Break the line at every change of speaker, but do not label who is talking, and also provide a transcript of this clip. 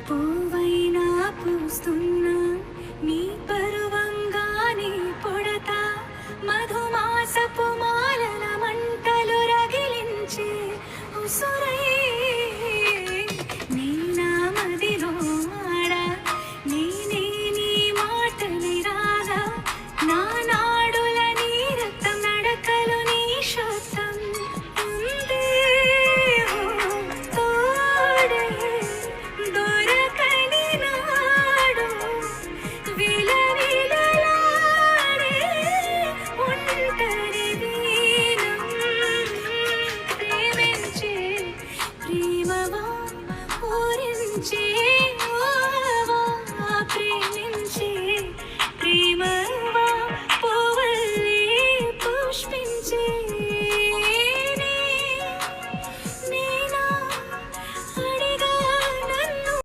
పువ్వైనా పూస్తున్నా నీ పరువంగానే పొడతా మధుమాసపు మాలల మంటలు రగిలించే ఉసురై నీ నా మదిలో ఆడా నేనే నీ మాటని రాగా నా నాడుల నీ రక్తం నడకలు నీ శబ్దం ఉందే ఓ తోడే దొరకని నాడు విలవిలలాడే ఒంటరి వీణం ప్రేమించే ప్రేమవా పూరించే